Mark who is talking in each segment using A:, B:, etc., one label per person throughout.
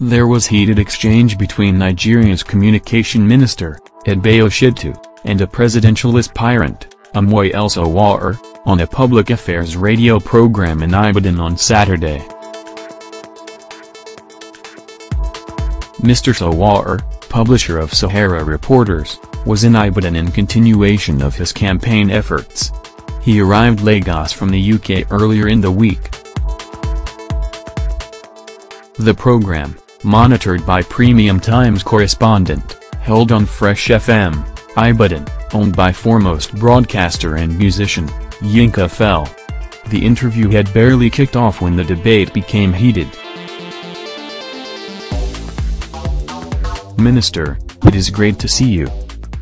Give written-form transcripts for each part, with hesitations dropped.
A: There was heated exchange between Nigeria's communication minister, Adebayo Shittu, and a presidential aspirant, Omoyele Sowore, on a public affairs radio program in Ibadan on Saturday. Mr. Sowore, publisher of SaharaReporters, was in Ibadan in continuation of his campaign efforts. He arrived Lagos from the UK earlier in the week. The program, monitored by Premium Times correspondent, held on Fresh FM, Ibadan, owned by foremost broadcaster and musician, Inconsequential. The interview had barely kicked off when the debate became heated. Minister, it is great to see you.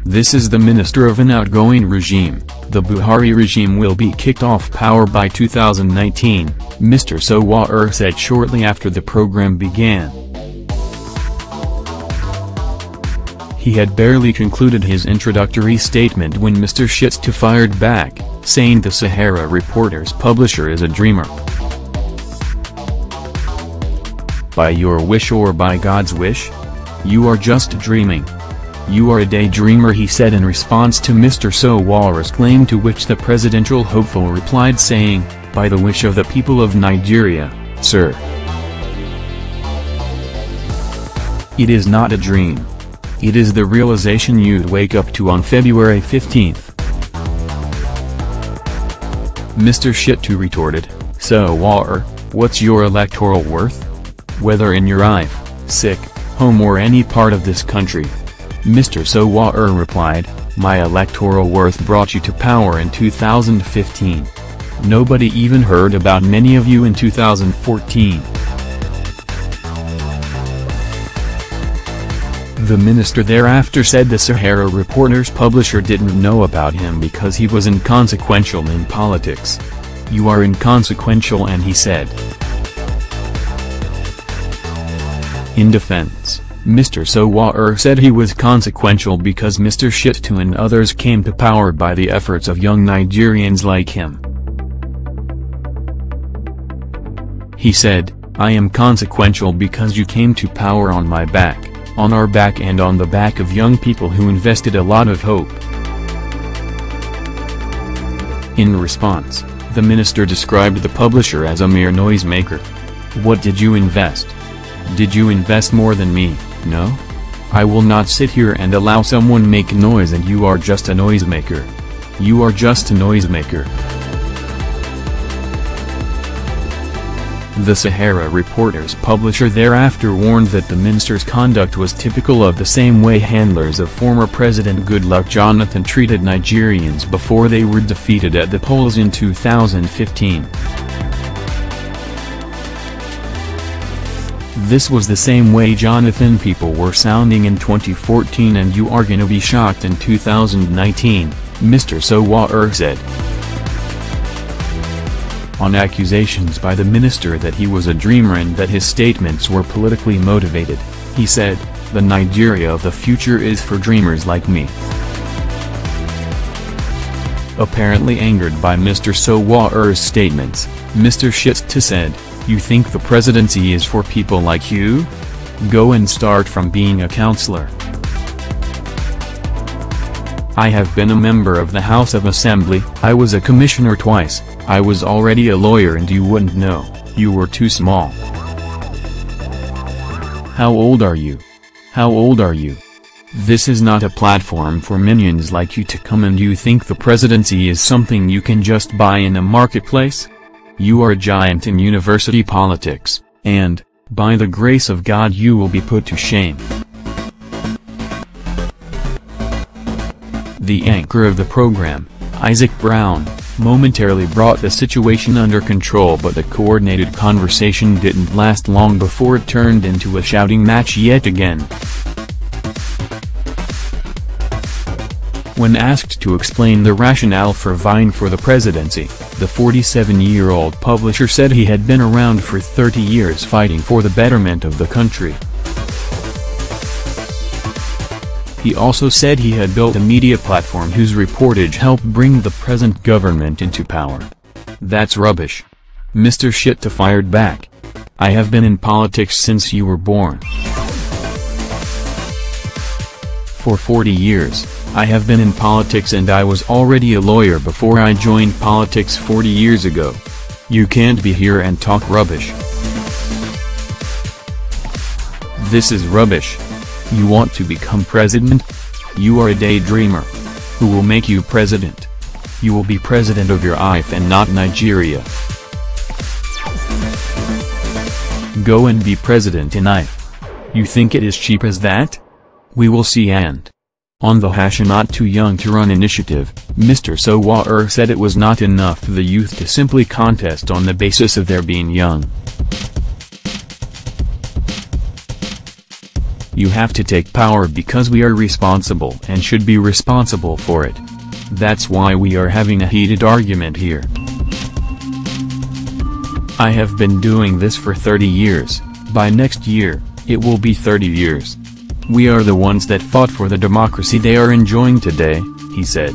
A: This is the minister of an outgoing regime. The Buhari regime will be kicked off power by 2019, Mr. Sowore said shortly after the program began. He had barely concluded his introductory statement when Mr. Shittu fired back, saying the SaharaReporters publisher is a dreamer. By your wish or by God's wish? You are just dreaming. You are a daydreamer, he said in response to Mr. Sowore's claim, to which the presidential hopeful replied saying, by the wish of the people of Nigeria, sir. It is not a dream. It is the realization you'd wake up to on February 15th. Mr. Shittu retorted, Sowore, what's your electoral worth? Whether in your life, sick, home or any part of this country. Mr. Sowore replied, my electoral worth brought you to power in 2015. Nobody even heard about many of you in 2014. The minister thereafter said the SaharaReporters publisher didn't know about him because he was inconsequential in politics. You are inconsequential, and he said. In defense, Mr. Sowore said he was consequential because Mr. Shittu and others came to power by the efforts of young Nigerians like him. He said, I am consequential because you came to power on my back, on our back, and on the back of young people who invested a lot of hope. In response, the minister described the publisher as a mere noisemaker. What did you invest? Did you invest more than me? No? I will not sit here and allow someone make noise and you are just a noisemaker. You are just a noisemaker. The SaharaReporters publisher thereafter warned that the minister's conduct was typical of the same way handlers of former President Goodluck Jonathan treated Nigerians before they were defeated at the polls in 2015. This was the same way Jonathan people were sounding in 2014, and you are gonna be shocked in 2019, Mr. Sowore said. On accusations by the minister that he was a dreamer and that his statements were politically motivated, he said, the Nigeria of the future is for dreamers like me. Apparently angered by Mr. Sowore's statements, Mr. Shittu said, you think the presidency is for people like you? Go and start from being a councillor. I have been a member of the House of Assembly, I was a commissioner twice, I was already a lawyer, and you wouldn't know, you were too small. How old are you? How old are you? This is not a platform for minions like you to come, and you think the presidency is something you can just buy in a marketplace? You are a giant in university politics, and, by the grace of God, you will be put to shame. The anchor of the program, Isaac Brown, momentarily brought the situation under control, but the coordinated conversation didn't last long before it turned into a shouting match yet again. When asked to explain the rationale for vying for the presidency, the 47-year-old publisher said he had been around for 30 years fighting for the betterment of the country. He also said he had built a media platform whose reportage helped bring the present government into power. That's rubbish. Mr. Shittu fired back. I have been in politics since you were born. For 40 years, I have been in politics, and I was already a lawyer before I joined politics 40 years ago. You can't be here and talk rubbish. This is rubbish. You want to become president? You are a daydreamer. Who will make you president? You will be president of your life and not Nigeria. Go and be president in life. You think it is cheap as that? We will see. And on the not too young to run initiative, Mr. Sowore said it was not enough for the youth to simply contest on the basis of their being young. You have to take power because we are responsible and should be responsible for it. That's why we are having a heated argument here. I have been doing this for 30 years, by next year, it will be 30 years. We are the ones that fought for the democracy they are enjoying today, he said.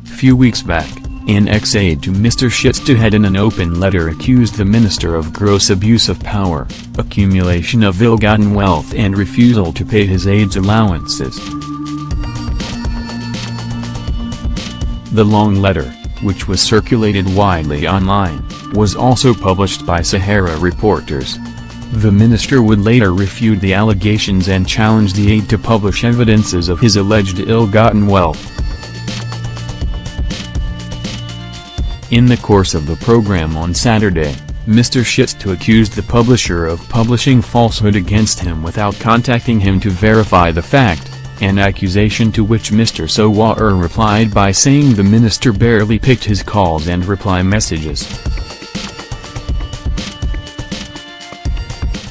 A: Few weeks back, an ex-aide to Mr. Shittu had in an open letter accused the minister of gross abuse of power, accumulation of ill-gotten wealth and refusal to pay his aides allowances. The long letter, which was circulated widely online, was also published by SaharaReporters. The minister would later refute the allegations and challenge the aide to publish evidences of his alleged ill-gotten wealth. In the course of the program on Saturday, Mr. Shittu accused the publisher of publishing falsehood against him without contacting him to verify the fact, an accusation to which Mr. Sowore replied by saying the minister barely picked his calls and reply messages.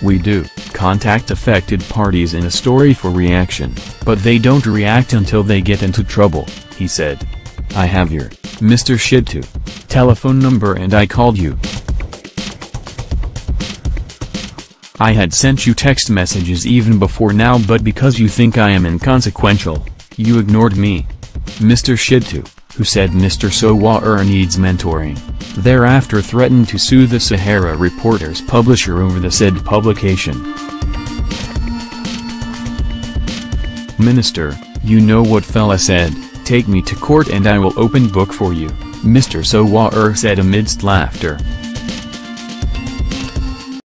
A: We do contact affected parties in a story for reaction, but they don't react until they get into trouble, he said. I have your, Mr. Shittu, telephone number and I called you. I had sent you text messages even before now, but because you think I am inconsequential, you ignored me. Mr. Shittu, who said Mr. Sowore needs mentoring, thereafter threatened to sue the SaharaReporters publisher over the said publication. Minister, you know what fella said, take me to court and I will open book for you, Mr. Sowore said amidst laughter.